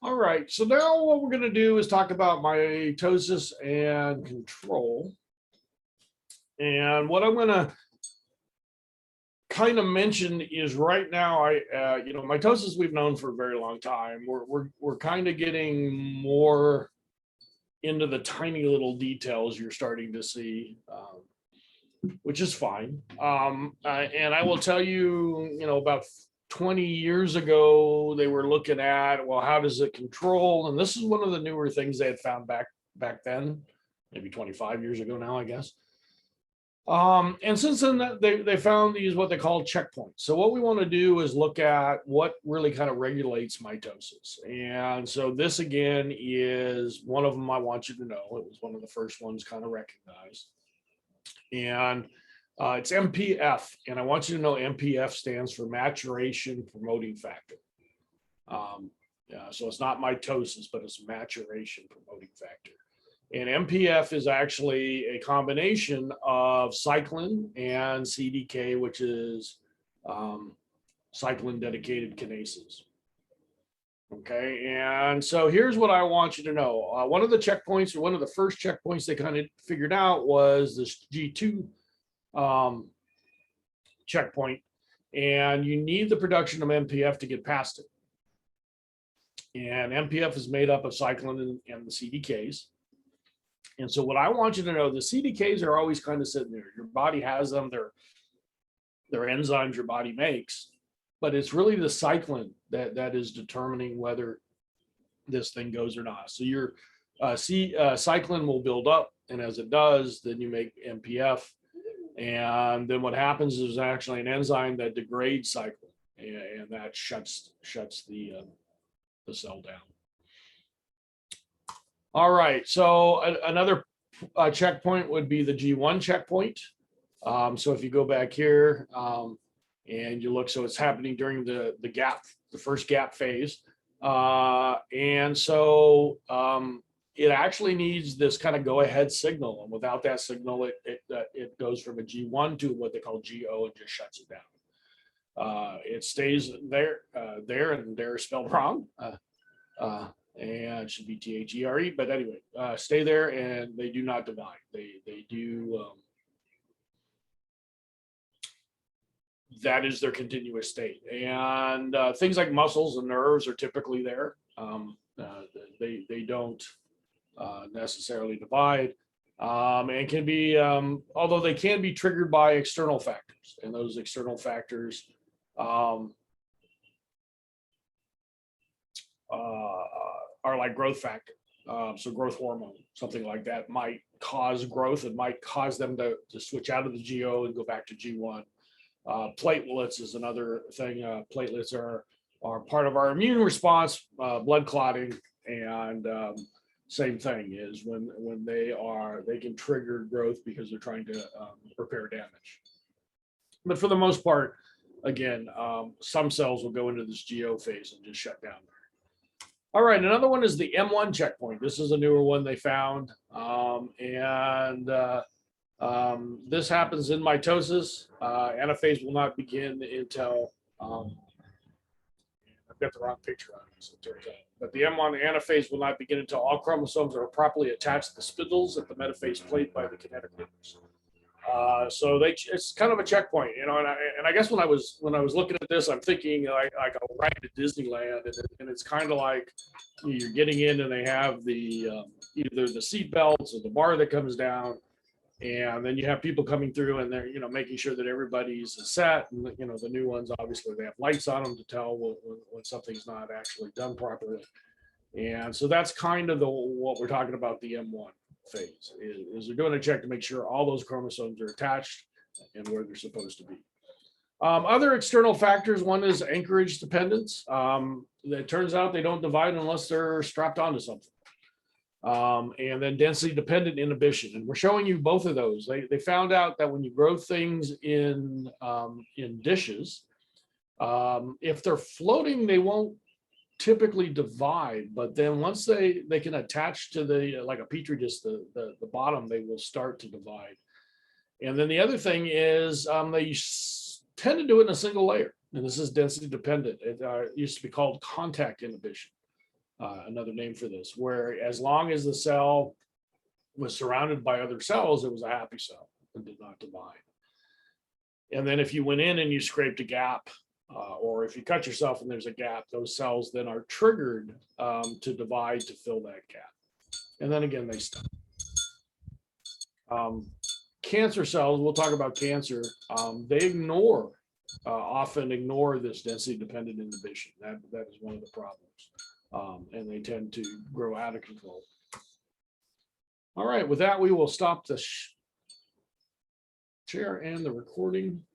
All right, so now what we're going to do is talk about mitosis and control. And what I'm going to kind of mention is right now, mitosis we've known for a very long time. We're kind of getting more into the tiny little details you're starting to see, which is fine. And I will tell you, about 20 years ago, they were looking at, well, how does it control? And this is one of the newer things they had found back then, maybe 25 years ago now, I guess. And since then, they found these what they call checkpoints. So what we want to do is look at what really kind of regulates mitosis. And so this again is one of them I want you to know. It was one of the first ones kind of recognized. And it's MPF, and I want you to know MPF stands for maturation promoting factor. So it's not mitosis, but it's maturation promoting factor. And MPF is actually a combination of cyclin and CDK, which is cyclin dedicated kinases. Okay, and so here's what I want you to know. One of the checkpoints, or one of the first checkpoints they kind of figured out was this G2 checkpoint, and you need the production of MPF to get past it. And MPF is made up of cyclin and the CDKs. And so what I want you to know, the CDKs are always kind of sitting there. Your body has them, they're enzymes your body makes, but it's really the cyclin that is determining whether this thing goes or not. So your cyclin will build up, and as it does, then you make MPF. And then what happens is actually an enzyme that degrades cyclin, and that shuts the cell down. All right, so another checkpoint would be the G1 checkpoint. So if you go back here and you look, so it's happening during the first gap phase. And so it actually needs this kind of go ahead signal. And without that signal, it goes from a G1 to what they call GO and just shuts it down. It stays there, and there is spelled wrong. And it should be THERE, but anyway, stay there, and they do not divide. They do, that is their continuous state. And things like muscles and nerves are typically there. They don't necessarily divide, and can be, although they can be triggered by external factors, and those external factors are like growth factor. So growth hormone, something like that might cause growth. It might cause them to switch out of the GO and go back to G1. Platelets is another thing. Platelets are part of our immune response, blood clotting, and same thing is when they can trigger growth because they're trying to repair damage. But for the most part, again, some cells will go into this GO phase and just shut down. All right, another one is the M1 checkpoint. This is a newer one they found. This happens in mitosis. Anaphase will not begin until, I've got the wrong picture on this, it turns out. But the M1 anaphase will not begin until all chromosomes are properly attached to the spindles at the metaphase plate by the kinetic linkers. So it's kind of a checkpoint, and I guess when I was looking at this, I'm thinking like a ride to Disneyland, and it's kind of like you're getting in, and they have the either the seat belts or the bar that comes down, and then you have people coming through, and they're making sure that everybody's set, and the new ones obviously they have lights on them to tell when something's not actually done properly, and so that's kind of what we're talking about the M1 phase is they're doing a check to make sure all those chromosomes are attached and where they're supposed to be. Other external factors, one is anchorage dependence. It turns out they don't divide unless they're strapped onto something. And then density dependent inhibition, and we're showing you both of those. They found out that when you grow things in dishes, if they're floating, they won't typically divide, but then once they can attach to the like a petri dish, the bottom, they will start to divide. And then the other thing is they tend to do it in a single layer, and this is density dependent. It used to be called contact inhibition. another name for this, where as long as the cell was surrounded by other cells, it was a happy cell and did not divide. And then if you went in and you scraped a gap, or if you cut yourself and there's a gap, those cells then are triggered to divide to fill that gap. And then again, they stop. Cancer cells, we'll talk about cancer, they often ignore this density dependent inhibition. That is one of the problems. And they tend to grow out of control. All right, with that, we will stop the share and the recording.